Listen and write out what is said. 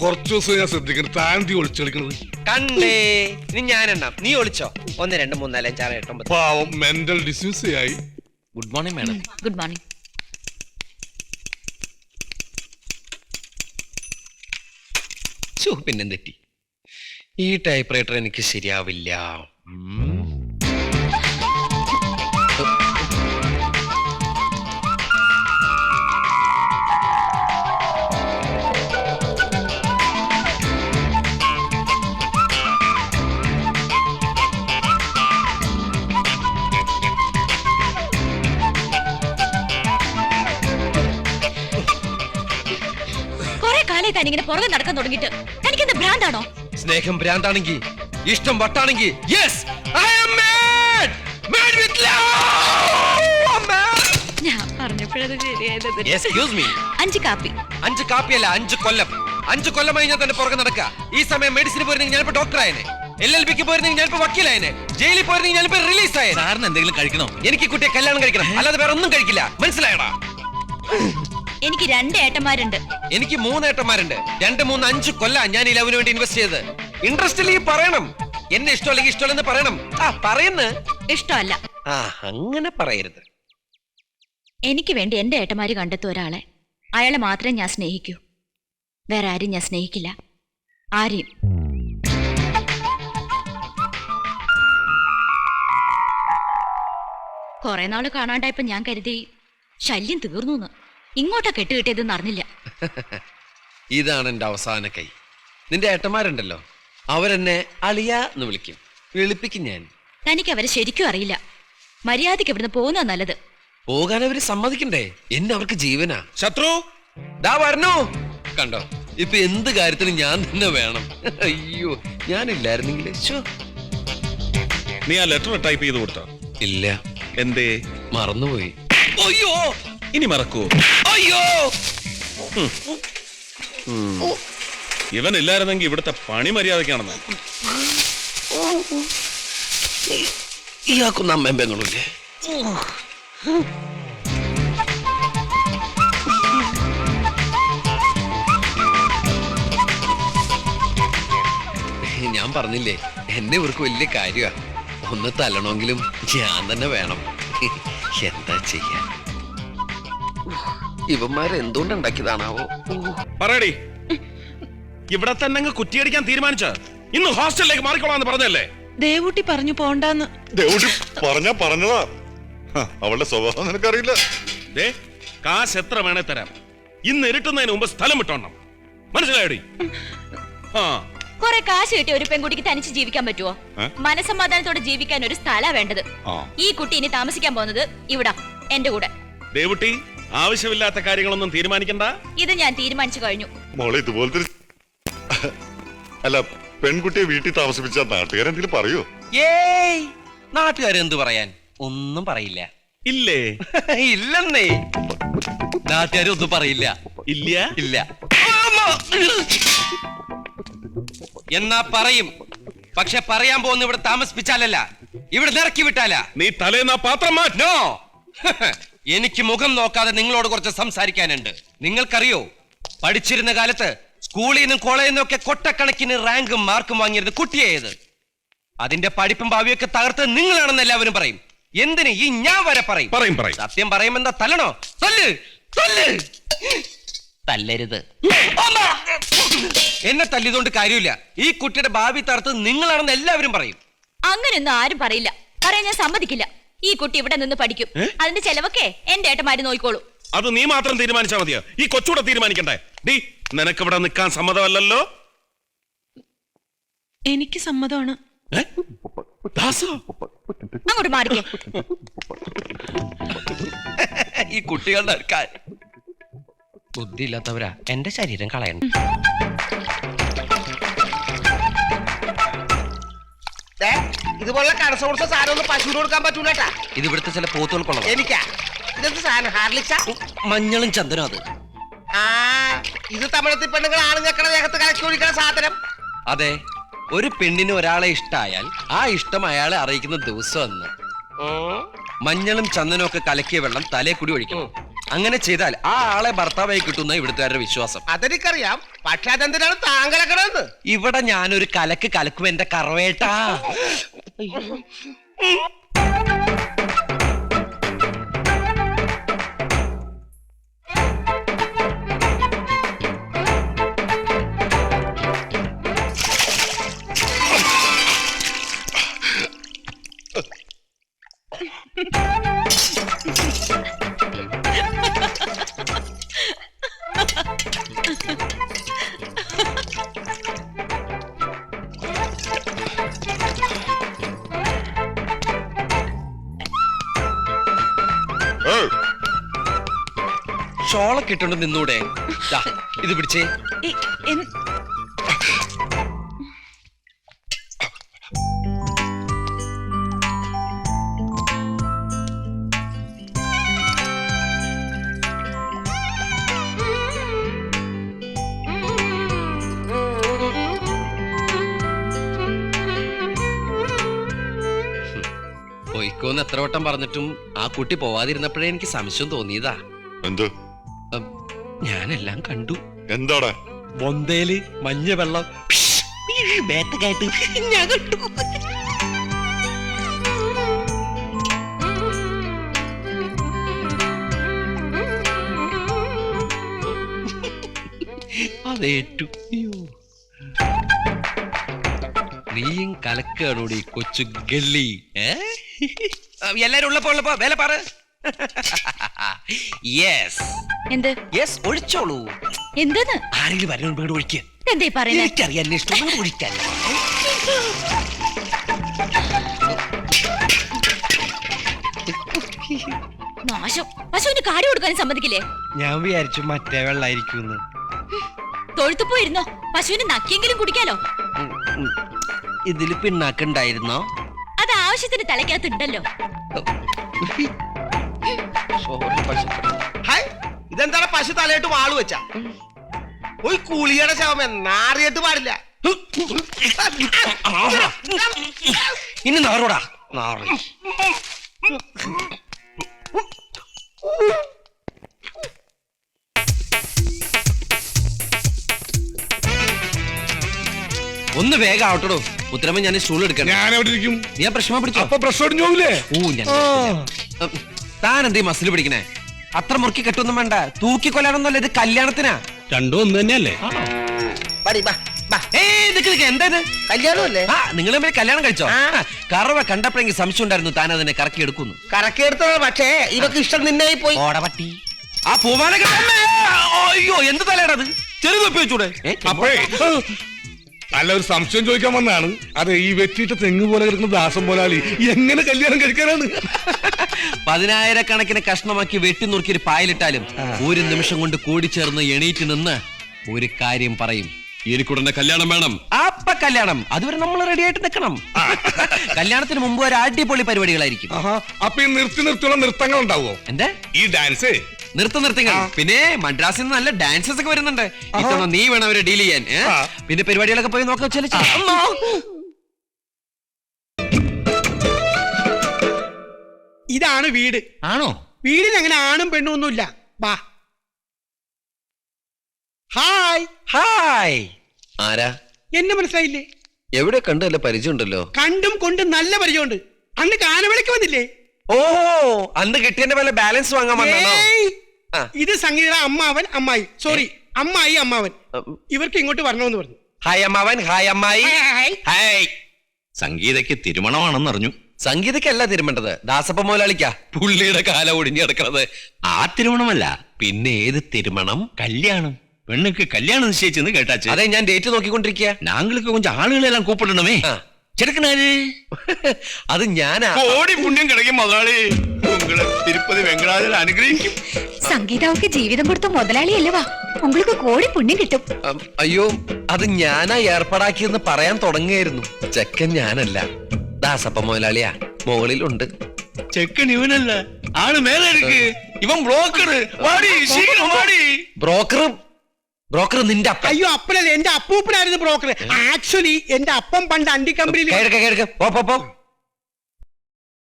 കുറച്ചു ദിവസം ഞാൻ ശ്രദ്ധിക്കണം. താന്തി ഒളിച്ചെടുക്കണത് കണ്ടേ. ഇനി ഞാനെണ്ണാം, നീ ഒളിച്ചോ. 1 2 3 4 5 6 7 9. പാവം മെന്റൽ ഡിസ്യൂസ് ആയി. Good morning madam. Good morning. പിന്നെം തെറ്റി. ഈ ടൈപ്പ് റൈറ്റർ എനിക്ക് ശരിയാവില്ല. ഇങ്ങനെ പുറകെ നടക്കാൻ തുടങ്ങിയിട്ട് എനിക്കെന്താ ഭ്രാന്താണോ? സ്നേഹം ഭ്രാന്താണെങ്കിൽ, ഇഷ്ടം വട്ടാണെങ്കിൽ, yes I am mad, mad with love. ഞാൻ പറഞ്ഞപ്പോഴത് ശരിയായത്. Excuse me. 5 കാപ്പി. 5 കാപ്പിയല്ല, 5 കൊല്ലം. 5 കൊല്ലമായി ഞാൻ തന്നെ പുറകെ നടക്കുക. ഈ സമയം മെഡിസിന് പോയിരുന്നെങ്കിൽ ഞാനിപ്പോ ഡോക്ടറായനെ, LLBക്ക് പോയിരുന്നെങ്കിൽ ഞാനിപ്പോ വക്കീലായനെ, ജയിലിൽ പോയിരുന്നെങ്കിൽ ഞാനിപ്പോ റിലീസ് ആയനെ. സാറിന് എന്തെങ്കിലും കഴിക്കണോ? എനിക്ക് കുട്ടിയെ കല്യാണം കഴിക്കണം, അല്ലാതെ വേറെ ഒന്നും കഴിക്കില്ല. മനസ്സിലായടാ? എനിക്ക് 2 ഏട്ടന്മാരുണ്ട്. എനിക്ക് 3 ഏട്ടന്മാരുണ്ട്. 2 3 5 കൊല്ലാ ഞാൻ ഈ ലവിന് വേണ്ടി ഇൻവെസ്റ്റ് ചെയ്ത്. ഇൻട്രസ്റ്റ് ഇല്ലെങ്കിൽ പറയണം. എന്നെ ഇഷ്ടമല്ലെങ്കിൽ ഇഷ്ടമല്ലെന്ന് പറയണം. പറയുന്ന ഇഷ്ടമല്ല. അങ്ങനെ പറയരുത്. എനിക്ക് വേണ്ടി എന്റെ ഏട്ടന്മാര് കണ്ടെത്തും ഒരാളെ. അയാളെ മാത്രമേ ഞാൻ സ്നേഹിക്കൂ. വേറെ ആരും ഞാൻ സ്നേഹിക്കില്ല. ആരെയും. കുറെ നാള് കാണാണ്ടായപ്പോ ഞാൻ കരുതി ശല്യം തീർന്നു. ഇങ്ങോട്ടാ കെട്ടുകിട്ടിയതെന്ന് അറിഞ്ഞില്ല. ഇതാണ് എന്റെ അവസാന കൈ. നിന്റെ ഏട്ടന്മാരുണ്ടല്ലോ, അവരെന്നെ അളിയ എന്ന് വിളിക്കും, വിളിപ്പിക്കും ഞാൻ. തനിക്ക് അവരെ ശരിക്കും അറിയില്ല. മര്യാദയ്ക്ക് ഇവിടുന്ന് പോകുന്ന നല്ലത്. പോകാൻ അവര് സമ്മതിക്കണ്ടേ? എന്നെ അവർക്ക് ജീവനാ. ശത്രു ദാ വരണോ? കണ്ടോ, ഇപ്പൊ എന്ത് കാര്യത്തിനും ഞാൻ തന്നെ വേണം. അയ്യോ, ഞാനില്ലായിരുന്നെങ്കിൽ. നീ ആ ലെറ്റർ ടൈപ്പ് ചെയ്ത് കൊടുത്തോ? ഇല്ല. എന്തേ? മറന്നുപോയി. അയ്യോ, ഇനി മറക്കൂ? അയ്യോ, ഇവൻ ഇല്ലായിരുന്നെങ്കിൽ ഇവിടുത്തെ പണി മര്യാദക്കാണെന്ന്. ഇയാൾക്കൊന്നും അമ്മയും പെങ്ങളില്ലേ? ഞാൻ പറഞ്ഞില്ലേ, എന്നെ ഇവർക്ക് വലിയ കാര്യമാ. ഒന്ന് തല്ലണമെങ്കിലും ഞാൻ തന്നെ വേണം. എന്താ ചെയ്യാൻ? ഇവന്മാരെന്തുകൊണ്ടുണ്ടാക്കിയതാണാവോ? പറയടി, ഇവിടെ തന്നെ അങ്ങ് കുറ്റിയടിക്കാൻ തീരുമാനിച്ച? ഇന്ന് ഹോസ്റ്റലിലേക്ക് മാറിക്കോളാന്ന് പറഞ്ഞല്ലേ? ദേവൂട്ടി പറഞ്ഞു പോണ്ടാന്ന്. ദേവൂട്ടി പറഞ്ഞതാ. അവളുടെ സ്വഭാവം നിനക്കറിയില്ല. കാശ് എത്ര വേണേ തരാം. ഇന്ന് ഇരുട്ടുന്നതിന് മുമ്പ് സ്ഥലം വിട്ടോണം. മനസ്സിലായടി? കുറെ കാശ് കിട്ടിയ ഒരു പെൺകുട്ടിക്ക് തനിച്ച് ജീവിക്കാൻ പറ്റുമോ? മനസമാധാനത്തോടെ ജീവിക്കാൻ ഒരു സ്ഥലാ വേണ്ടത്. ഈ കുട്ടി ഇനി താമസിക്കാൻ പോകുന്നത് ഇവിടെ, എന്റെ കൂടെ. ദേവുട്ടി, ആവശ്യമില്ലാത്ത കാര്യങ്ങളൊന്നും തീരുമാനിക്കണ്ട. ഇത് ഞാൻ തീരുമാനിച്ചു കഴിഞ്ഞു. മോളെ, ഇതുപോലത്തെ അല്ല, പെൺകുട്ടിയെ വീട്ടിൽ താമസിപ്പിച്ച നാട്ടുകാരെന്തെങ്കിലും പറയൂ? ഏയ്, നാട്ടുകാരെന്ത് പറയാൻ? ഒന്നും പറയില്ല. ഇല്ലേ? ഇല്ലെന്നേ. നാട്ടുകാരൊന്നും പറയില്ല. ഇല്ല ഇല്ല. എന്നാ പറയും. പക്ഷെ പറയാൻ പോകുന്ന ഇവിടെ താമസിപ്പിച്ചാലല്ല, ഇവിടെ നിറക്കി വിട്ടാലാ. നീ തലേന്നാ പാത്രം മാറ്റോ? എനിക്ക് മുഖം നോക്കാതെ നിങ്ങളോട് കുറച്ച് സംസാരിക്കാനുണ്ട്. നിങ്ങൾക്കറിയോ, പഠിച്ചിരുന്ന കാലത്ത് സ്കൂളിൽ നിന്നും കോളേജിൽ നിന്നും ഒക്കെ കൊട്ടക്കണക്കിന് റാങ്കും മാർക്കും വാങ്ങിയിരുന്ന കുട്ടിയേത്. അതിന്റെ പഠിപ്പും ഭാവിയൊക്കെ തകർത്ത് നിങ്ങളാണെന്ന് എല്ലാവരും പറയും. എന്തിന് ഈ ഞാൻ വരെ പറയും. സത്യം പറയുമെന്താ? തല്ലണോ? തല്ലരുത്. എന്നെ തല്ലിയതുകൊണ്ട് കാര്യമില്ല. ഈ കുട്ടിയുടെ ഭാവി തകർത്ത് നിങ്ങളാണെന്ന് എല്ലാവരും പറയും. അങ്ങനെയൊന്നും ആരും പറയില്ല. പറയാൻ ഞാൻ സമ്മതിക്കില്ല. ഈ കുട്ടി ഇവിടെ നിന്ന് പഠിക്കും. അതിന്റെ ചെലവൊക്കെ എന്റെ ഏട്ടന്മാര് നോക്കിക്കോളൂ. അത് നീ മാത്രം തീരുമാനിച്ചാ മതിയോ? ഈ കൊച്ചൂടെ തീരുമാനിക്കണ്ടേ? ഡി, നിനക്ക് ഇവിടെ നിൽക്കാൻ സമ്മതമല്ലല്ലോ? എനിക്ക് സമ്മതമാണ്. അങ്ങോട്ട് മാറിക്കേ. ഈ കുട്ടികളുടെ ബുദ്ധിയില്ലാത്തവരാ എന്റെ ശരീരം കളയണം. ഇതുപോലുള്ള കടസ കൊടുത്ത സാധനം ഒന്നും പശുവിന് കൊടുക്കാൻ പറ്റൂലട്ടാ. ഇത് ഇവിടുത്തെ ചില പോത്തുകൾക്കുള്ളത്. എനിക്കാ ഇതെന്ത് സാധനം? ഹാർലിക്സാ? മഞ്ഞളും ചന്ദനം. അത് ഇത് തമിഴത്തിൽ പെണ്ണുങ്ങൾ ആണുങ്ങൾക്കടെ ദേഹത്ത് കലക്കി ഒഴിക്കുന്ന സാധനം. അതെ, ഒരു പെണ്ണിന് ഒരാളെ ഇഷ്ടായാൽ ആ ഇഷ്ടം അയാളെ അറിയിക്കുന്ന ദിവസം അന്ന്. മഞ്ഞളും ചന്ദനവും ഒക്കെ കലക്കിയ വെള്ളം തലേ കൂടി ഒഴിക്കണം. അങ്ങനെ ചെയ്താൽ ആ ആളെ ഭർത്താവായി കിട്ടുന്ന ഇവിടുത്തുകാരുടെ വിശ്വാസം. അതെനിക്കറിയാം, പക്ഷെ അതെന്തിനാണ് താങ്കളക്കണെന്ന്? ഇവിടെ ഞാനൊരു കലക്ക് കലക്കും എന്റെ കറവേട്ടാ. ഏയ്, ഷോളൊക്കെ ഇട്ടുണ്ട് നിന്നൂടെ? ദാ, ഇത് പിടിച്ചേ. എ- എൻ- പൊയ്ക്കോന്ന് എത്ര വട്ടം പറഞ്ഞിട്ടും ആ കുട്ടി പോവാതിരുന്നപ്പോഴേ എനിക്ക് സംശയം തോന്നിയതാ. എന്ത് ഞാനെല്ലാം കണ്ടു. എന്താടാ? ബൊന്തേല് മഞ്ഞ വെള്ളം ബേത്തക്കായിട്ട് ഞാൻ കണ്ടു. അതേറ്റു. അയ്യോ, നീയും കലക്കാണോടി കൊച്ചു ഗല്ലി. എല്ലാരും ഉള്ളപ്പോ വേല പറ. യെസ് എന്ത് യെസ്, ഒഴിച്ചോളൂ. എന്തെന്ന് ആരെങ്കിലും വരണം, വീട് ഒഴിക്കുക. എന്തേ പറയുന്നത്? എനിക്കറിയാൻ ഇഷ്ടം, വീട് ഒഴിക്കാൻ. നാശം. പശുവിന് കാടി കൊടുക്കാൻ സമ്മതിക്കില്ലേ? ഞാൻ വിചാരിച്ചു മറ്റേ വെള്ളായിരിക്കും. തൊഴുത്തു പോയിരുന്നോ? പശുവിന് നക്കിയെങ്കിലും കുടിക്കാലോ. ഇതില് പിണ്ണാക്കുണ്ടായിരുന്നോ? അത് ആവശ്യത്തിന് തലയ്ക്കകത്തുണ്ടല്ലോ. ഹായ്, ഇതെന്താണ് പശു തലയിട്ട് വാള് വെച്ച? ഒരു കുളിയുടെ ശവം എന്നാറിയിട്ട് പാടില്ല. ഇനി നാറോടാ നാറി. ഒന്ന് വേഗം ആവട്ടോ. ഉത്തരമ ഞാൻ സ്റ്റൂൾ എടുക്കണം. ഞാൻ എവിടെ ഇരിക്കും? ഞാൻ പ്രശ്നം പിടിച്ചോ. അപ്പൊ പ്രശ്നം ഒടിഞ്ഞു പോകില്ലേ? ഓ, ഞാൻ താൻ എന്തേ മസിൽ പിടിക്കണേ? അത്ര മുറുക്കി കെട്ടൊന്നും വേണ്ട. തൂക്കി കൊല്ലാനൊന്നുമല്ല, ഇത് കല്യാണത്തിനാ. രണ്ടും ഒന്ന് തന്നെയല്ലേ? പടി, ബാ, ബാ. എന്താ ഇത്? കല്യാണമല്ലേ? ആ, നിങ്ങൾ തമ്മിൽ കല്യാണം കഴിച്ചോ? ആ. കറവ കണ്ടപ്പോഴെങ്കിൽ സംശയം ഉണ്ടായിരുന്നു താൻ അതിനെ കറക്കി എടുക്കുന്നു. കറക്കിയെടുത്തത്, പക്ഷേ ഇവക്ക് ഇഷ്ടം നിന്നായി പോയി. ഓടപട്ടി. ആ പൂമാല അയ്യോ, എന്ത് തലയാണത്? ചെറുതൊപ്പി വെച്ചൂടെ? അപ്പോഴേ അല്ല, ഒരു സംശയം ചോദിക്കാൻ വന്നാണ്. അതെ, ഈ വെറ്റിയിട്ട് തെങ്ങ് പോലെ കിടക്കുന്ന ദാസം പോലാളി എങ്ങനെ കല്യാണം കഴിക്കാനാണ്? 10,000 കഷ്ണമാക്കി വെട്ടി നുറുക്കി ഒരു പായലിട്ടാലും ഒരു നിമിഷം കൊണ്ട് കൂടിച്ചേർന്ന് എണീറ്റ് നിന്ന് ഒരു കാര്യം പറയും: എനിക്കുടനെ കല്യാണം വേണം. അപ്പ കല്യാണം. അതുവരെ നമ്മൾ റെഡി ആയിട്ട് നിൽക്കണം. കല്യാണത്തിന് മുമ്പ് ഒരു അടിപൊളി പരിപാടികളായിരിക്കും. അപ്പൊ ഈ നിർത്തിയുള്ള നൃത്തങ്ങൾ ഉണ്ടാവോ? എന്താ ഈ ഡാൻസ് നൃത്തങ്ങൾ? പിന്നെ മദ്രാസിൽ നിന്ന് നല്ല ഡാൻസസ് ഒക്കെ വരുന്നുണ്ട്. ഇത്തവണ നീ വേണം അവരെ ഡീൽ ചെയ്യാൻ. പിന്നെ പരിപാടികളൊക്കെ പോയി നോക്കാം. ഇതാണ് വീട്. ആണോ? വീടിന് അങ്ങനെ ആണും പെണ്ണും ഒന്നുമില്ല. വാ. ഹായ്. ഹായ്. ആരാ? എന്നെ മനസ്സിലായില്ലേ? എവിടെ കണ്ടല്ല പരിചയം ഉണ്ടല്ലോ. കണ്ടും കൊണ്ടും നല്ല പരിചയമുണ്ട്. അന്ന് കാനവിളക്ക് വന്നില്ലേ? ഓ, അന്ന് കിട്ടിയതിന്റെ വല്ല ബാലൻസ് വാങ്ങാൻ വന്നോ? ഏയ്, ആ. ഇത് സംഗീത അമ്മാവൻ അമ്മായി. സോറി, അമ്മായി അമ്മാവൻ. ഇവർക്ക് ഇങ്ങോട്ട് വരണമെന്ന് പറഞ്ഞു. ഹായ് അമ്മാവൻ. ഹായ് അമ്മായി. ഹായ്. ഹായ്. സംഗീതയ്ക്ക് തിരുമണമാണെന്ന് അറിഞ്ഞു. സംഗീതക്കല്ല തിരുമേണ്ടത്, ദാസപ്പ മോലാളിക്കാ. പുള്ളിയുടെ കാല ഒടിഞ്ഞു കിടക്കണത്. ആ തിരുമണമല്ല, പിന്നെ ഏത് തിരുമണം? കല്യാണം. പെണ്ണുക്ക് കല്യാണം നിശ്ചയിച്ചെന്ന് കേട്ടാച്ച്. അതെ, ഞാൻ ഡേറ്റ് നോക്കിക്കൊണ്ടിരിക്കുക. ഞങ്ങൾക്ക് കൊഞ്ചം ആളുകളെല്ലാം കൂപ്പിടണമേ. ആ. ചെറുക്കനാര്? അത് ഞാനാ. കോടി പുണ്യം കിടക്കും മുതലാളി. ഉങ്ങളെ തിരുപ്പതി വെങ്കടാചല അനുഗ്രഹിക്കും. സംഗീതാவுக்கு ജീവിതം കൊടുത്ത മുതലാളിയല്ലവാ. உங்களுக்கு കോടി പുണ്യം കിട്ടും. അയ്യോ, അത് ഞാനാ ഏർപ്പാടാക്കിയെന്ന് പറയാൻ തുടങ്ങിയായിരുന്നു. ചെക്കൻ ഞാനല്ല, ദാസപ്പ മോലാളിയാ. മുകളിലുണ്ട്. ചെക്കൻ ഇവനല്ല, ആള് മേലെ എടുക്ക്. ഇവൻ ബ്രോക്കർ. വാടി, ശീഘ്രം വാടി. ബ്രോക്കർ നിന്റെ അപ്പൻ. അയ്യോ, അപ്പനല്ലേ, എന്റെ അപ്പൂപ്പനായിരുന്നു ബ്രോക്കർ. ആക്ച്വലി എന്റെ അപ്പം പണ്ട് അണ്ടി കമ്പനിയിൽ. കേൾക്ക പോ